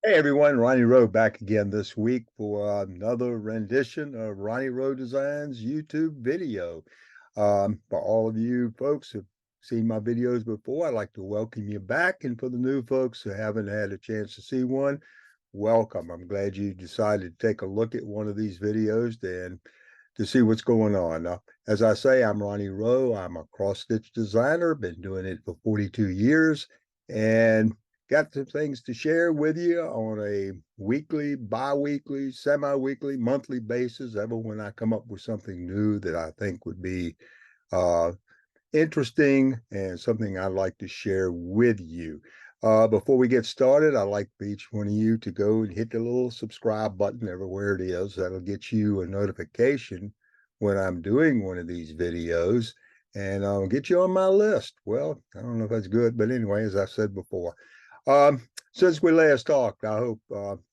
Hey everyone, Ronnie Rowe back again this week for another rendition of Ronnie Rowe Designs YouTube video. For all of you folks who've seen my videos before, I'd like to welcome you back. And for the new folks who haven't had a chance to see one, welcome. I'm glad you decided to take a look at one of these videos and to see what's going on. As I say, I'm Ronnie Rowe. I'm a cross-stitch designer, been doing it for 42 years. And got some things to share with you on a weekly, bi-weekly, semi-weekly, monthly basis. Ever when I come up with something new that I think would be uh, interesting and something I'd like to share with you. Before we get started, I'd like for each one of you to go and hit the little subscribe button everywhere it is. That'll get you a notification when I'm doing one of these videos and I'll get you on my list. Well, I don't know if that's good, but anyway, as I said before, since we last talked, I hope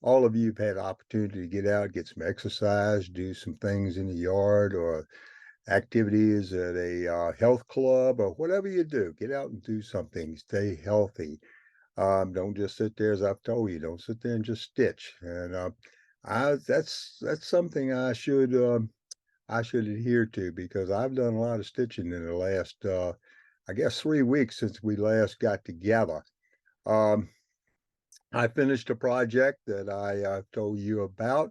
all of you have had opportunity to get out, get some exercise, do some things in the yard or activities at a health club or whatever you do. Get out and do something. Stay healthy. Don't just sit there, as I've told you. Don't sit there and just stitch. And that's something I should adhere to because I've done a lot of stitching in the last I guess 3 weeks since we last got together. Um, I finished a project that I told you about.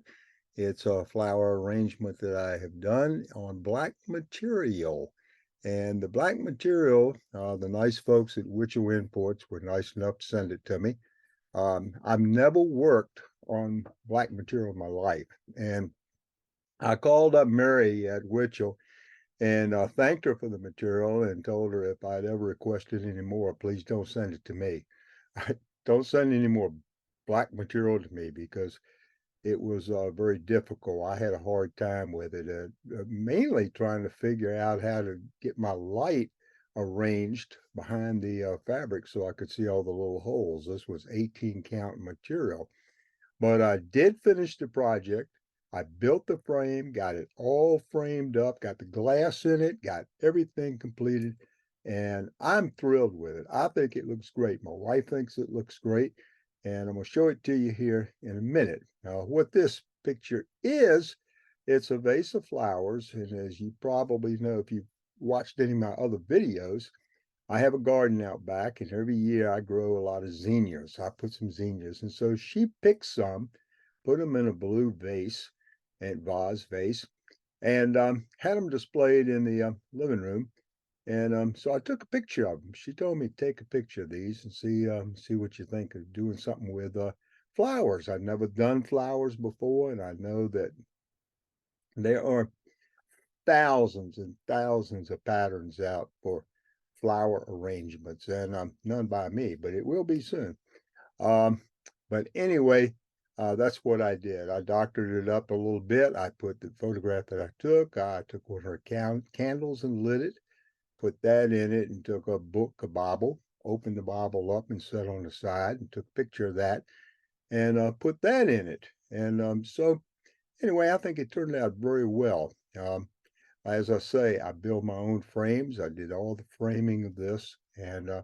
It's a flower arrangement that I have done on black material. And the black material, the nice folks at Witcher Imports were nice enough to send it to me. I've never worked on black material in my life. And I called up Mary at Witcher and thanked her for the material and told her if I'd ever requested any more, please don't send it to me. Don't send any more black material to me because it was very difficult. I had a hard time with it, mainly trying to figure out how to get my light arranged behind the fabric so I could see all the little holes. This was 18 count material, but I did finish the project. I built the frame, got it all framed up, got the glass in it, got everything completed, and I'm thrilled with it. I think it looks great. My wife thinks it looks great, and I'm going to show it to you here in a minute. Now, what this picture is, it's a vase of flowers, and as you probably know if you've watched any of my other videos, I have a garden out back, and every year I grow a lot of zinnias. I put some zinnias, and so she picked some, put them in a blue vase and vase, and had them displayed in the living room. And so I took a picture of them. She told me to take a picture of these and see what you think of doing something with flowers. I've never done flowers before, and I know that there are thousands and thousands of patterns out for flower arrangements, and none by me, but it will be soon. Um, but anyway, that's what I did. I doctored it up a little bit. I put the photograph that I took one of her candles and lit it, put that in it, and took a book, a Bible, opened the Bible up and set on the side, and took a picture of that, and put that in it. And so anyway, I think it turned out very well. As I say, I built my own frames. I did all the framing of this, and I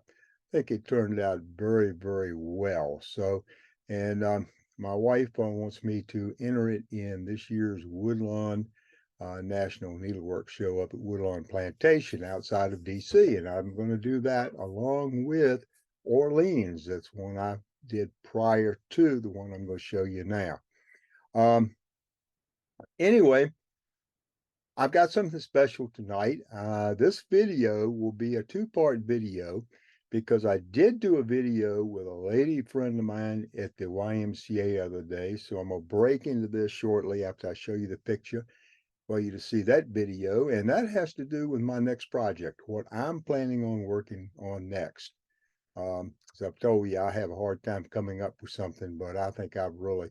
think it turned out very, very well. So, and my wife wants me to enter it in this year's Woodlawn National Needlework Show up at Woodlawn Plantation outside of DC, and I'm going to do that along with Orleans. That's one I did prior to the one I'm going to show you now. Um, anyway, I've got something special tonight. This video will be a two-part video because I did do a video with a lady friend of mine at the YMCA the other day. So I'm going to break into this shortly after I show you the picture for you to see that video. And that has to do with my next project, what I'm planning on working on next. As I've told you, I have a hard time coming up with something, but I think I've really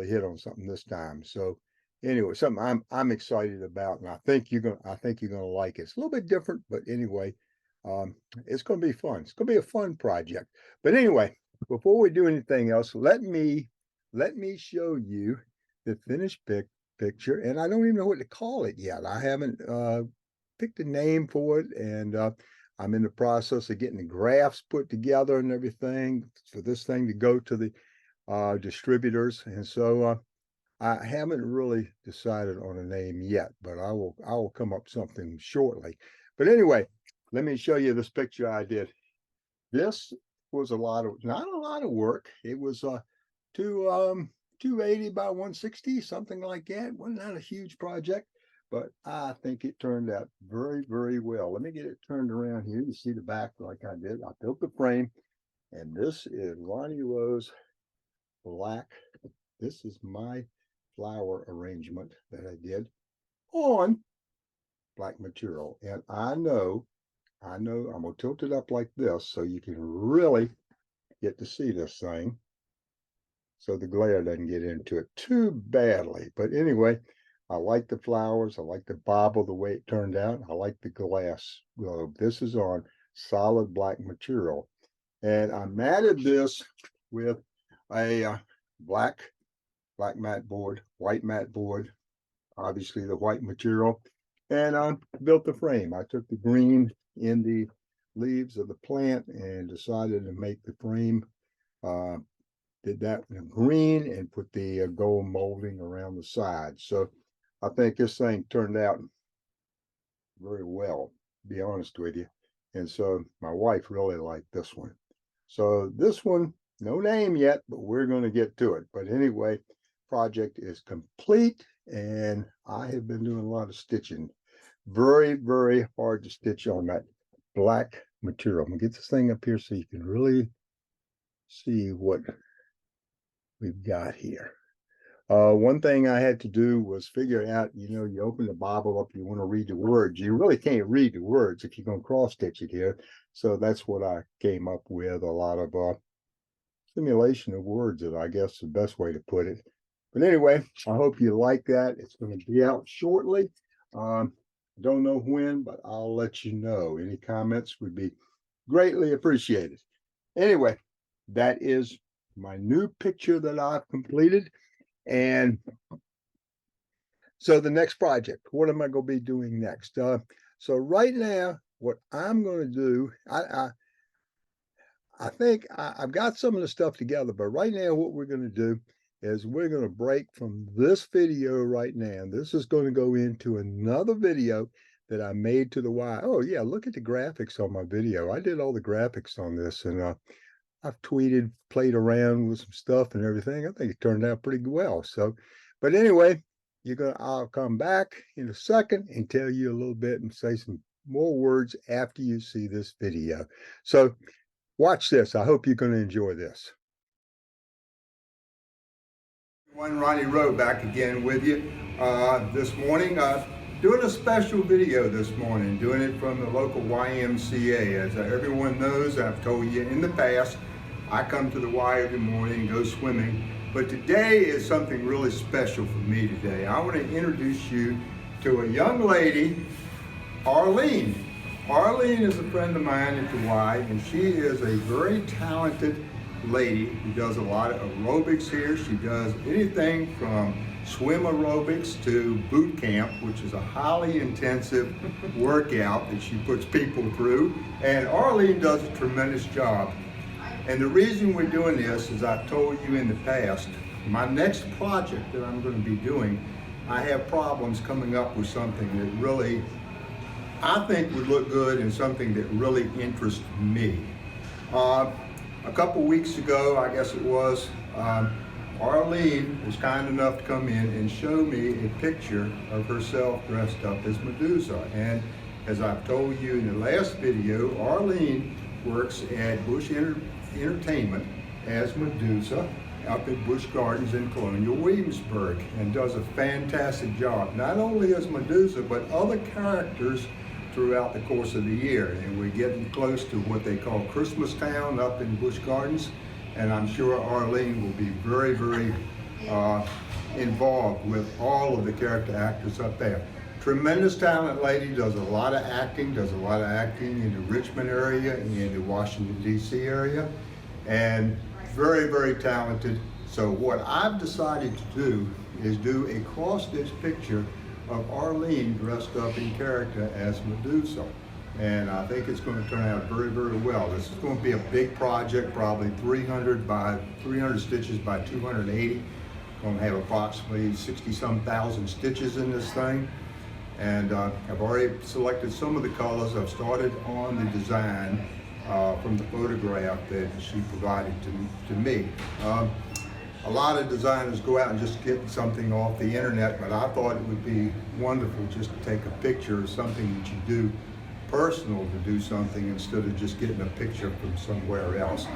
hit on something this time. So anyway, something I'm excited about, and I think you're gonna like it. It's a little bit different, but anyway, it's gonna be fun. It's gonna be a fun project. But anyway, before we do anything else, let me show you the finished picture, and I don't even know what to call it yet. I haven't picked a name for it, and I'm in the process of getting the graphs put together and everything for this thing to go to the distributors. And so I haven't really decided on a name yet, but I will come up with something shortly. But anyway, let me show you this picture I did. This was not a lot of work. It was two 280 by 160, something like that. Well, not a huge project, but I think it turned out very, very well. Let me get it turned around here. You see the back like I did. I built the frame, and this is Ronnie Rowe's black. This is my flower arrangement that I did on black material. And I know I'm gonna tilt it up like this so you can really get to see this thing. So the glare doesn't get into it too badly. But anyway, I like the flowers. I like the bobble, the way it turned out. I like the glass globe. This is on solid black material. And I matted this with a black matte board, white matte board, obviously the white material, and I built the frame. I took the green in the leaves of the plant and decided to make the frame. Did that in green and put the gold molding around the side. So I think this thing turned out very well, to be honest with you. And so my wife really liked this one. So this one, no name yet, but we're going to get to it. But anyway, project is complete, and I have been doing a lot of stitching. Very, very hard to stitch on that black material. I'm gonna get this thing up here so you can really see what we've got here. One thing I had to do was figure out, you open the Bible up, you want to read the words. You really can't read the words if you're going to cross stitch it here. So that's what I came up with, a lot of simulation of words, that I guess is the best way to put it. But anyway, I hope you like that. It's going to be out shortly. Don't know when, but I'll let you know. Any comments would be greatly appreciated. Anyway, that is my new picture that I've completed. And so the next project, what am I going to be doing next? So right now, what I'm going to do, I think I've got some of the stuff together, but right now what we're going to do is we're going to break from this video right now. This is going to go into another video that I made to the Y. Oh yeah, look at the graphics on my video. I did all the graphics on this, and I've tweeted, played around with some stuff and everything. I think it turned out pretty well. So, but anyway, I'll come back in a second and tell you a little bit and say some more words after you see this video. So watch this. I hope you're going to enjoy this. Ronnie Rowe back again with you this morning. Doing a special video this morning, doing it from the local YMCA. As everyone knows, I've told you in the past, I come to the Y every morning and go swimming. But today is something really special for me today. I want to introduce you to a young lady, Arlene. Arlene is a friend of mine at the Y, and she is a very talented lady who does a lot of aerobics here. She does anything from swim aerobics to boot camp, which is a highly intensive workout that she puts people through. And Arlene does a tremendous job. And the reason we're doing this, as I've told you in the past, my next project that I'm going to be doing, I have problems coming up with something that really, I think would look good and something that really interests me. A couple weeks ago, I guess it was, Arlene was kind enough to come in and show me a picture of herself dressed up as Medusa. And as I've told you in the last video, Arlene works at Bush Entertainment as Medusa up at Busch Gardens in Colonial Williamsburg, and does a fantastic job, not only as Medusa, but other characters throughout the course of the year. And we're getting close to what they call Christmas Town up in Busch Gardens, and I'm sure Arlene will be very, very involved with all of the character actors up there. Tremendous talent lady, does a lot of acting, in the Richmond area, in the Washington, D.C. area, and very, very talented. So what I've decided to do is do a cross-stitch picture of Arlene dressed up in character as Medusa. and I think it's going to turn out very, very well. This is going to be a big project, probably 300 stitches by 280. Going to have approximately 60-some thousand stitches in this thing. And I've already selected some of the colors. I've started on the design from the photograph that she provided to me. A lot of designers go out and just get something off the internet, but I thought it would be wonderful just to take a picture of something that you do personal, to do something instead of just getting a picture from somewhere else.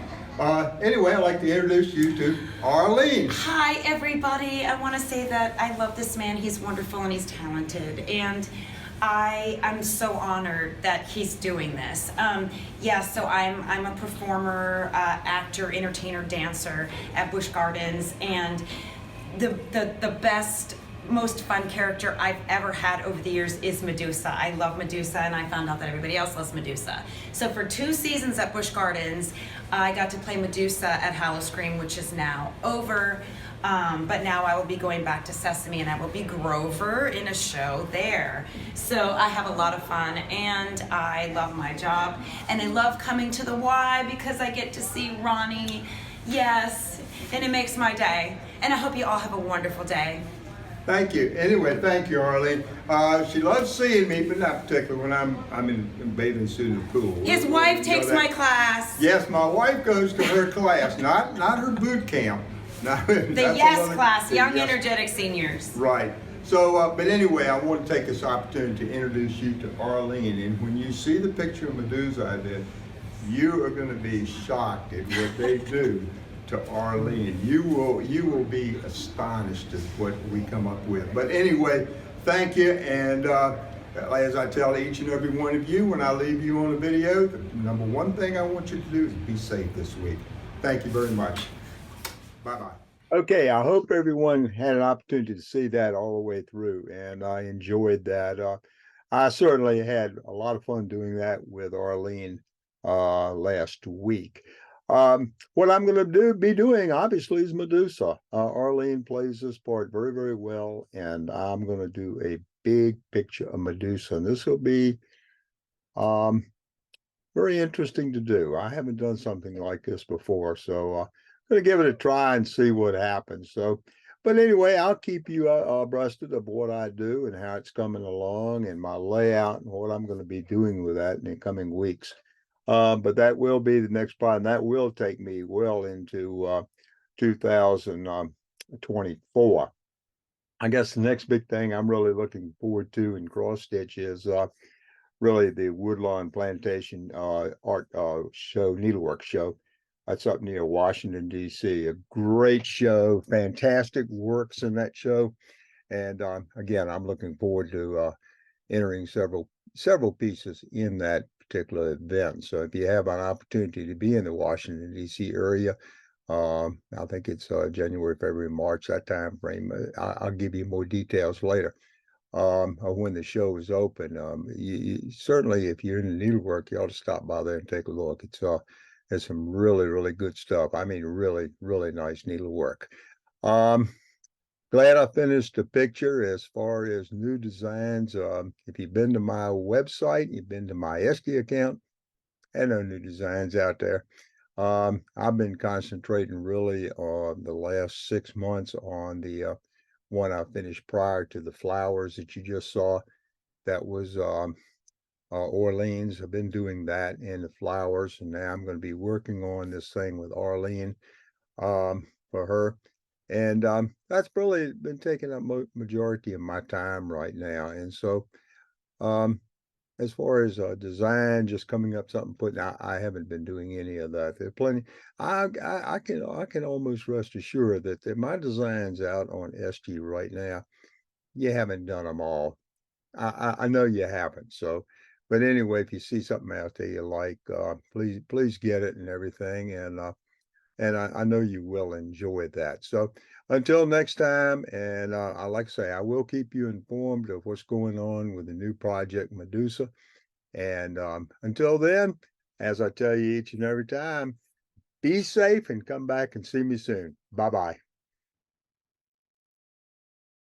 Anyway, I'd like to introduce you to Arlene. Hi, everybody. I want to say that I love this man. He's wonderful and he's talented. And I'm so honored that he's doing this. So I'm a performer, actor, entertainer, dancer at Busch Gardens, and the best, most fun character I've ever had over the years is Medusa. I love Medusa, and I found out that everybody else loves Medusa. So for 2 seasons at Busch Gardens, I got to play Medusa at Howl-O-Scream, which is now over. But now I will be going back to Sesame, and I will be Grover in a show there. So I have a lot of fun, and I love my job, and I love coming to the Y because I get to see Ronnie. Yes, and it makes my day. And I hope you all have a wonderful day. Thank you. Anyway, thank you, Arlene. She loves seeing me, but not particularly when I'm in bathing suit in the pool. His wife takes my class. Yes, my wife goes to her class, not her boot camp. The YES class, Young Energetic Seniors. Right. So, but anyway, I want to take this opportunity to introduce you to Arlene. And when you see the picture of Medusa I did, you are going to be shocked at what they do to Arlene. You will be astonished at what we come up with. But anyway, thank you. And as I tell each and every one of you when I leave you on a video, the number one thing I want you to do is be safe this week. Thank you very much. Bye-bye. Okay, I hope everyone had an opportunity to see that all the way through, and I enjoyed that. I certainly had a lot of fun doing that with Arlene last week. What I'm going to be doing, obviously, is Medusa. Arlene plays this part very, very well, and I'm going to do a big picture of Medusa, and this will be very interesting to do. I haven't done something like this before, so going to give it a try and see what happens. So, but anyway, I'll keep you abreast of what I do and how it's coming along and my layout and what I'm going to be doing with that in the coming weeks. But that will be the next part, and that will take me well into 2024. I guess the next big thing I'm really looking forward to in cross stitch is really the Woodlawn Plantation art show, needlework show. That's up near Washington, D.C. A great show, fantastic works in that show. And again, I'm looking forward to entering several pieces in that particular event. So if you have an opportunity to be in the Washington, D.C. area, I think it's January, February, March, that time frame. I'll give you more details later of when the show is open. You certainly, if you're in the needlework, you ought to stop by there and take a look. It's some really, really good stuff. I mean, really, really nice needlework. Glad I finished the picture. As far as new designs, if you've been to my website, you've been to my SD account, and no new designs out there. I've been concentrating really on the last 6 months on the one I finished prior to the flowers that you just saw. That was Orleans. I've been doing that in the flowers, and now I'm going to be working on this thing with Arlene for her. And that's probably been taking up majority of my time right now. And so as far as design, just coming up something, putting out, I haven't been doing any of that. There's plenty. I can almost rest assured that my designs out on SG right now, you haven't done them all. I know you haven't. So, but anyway, if you see something out there you like, please get it and everything. And I know you will enjoy that. So until next time, and I like to say, I will keep you informed of what's going on with the new project Medusa. And until then, as I tell you each and every time, be safe and come back and see me soon. Bye-bye.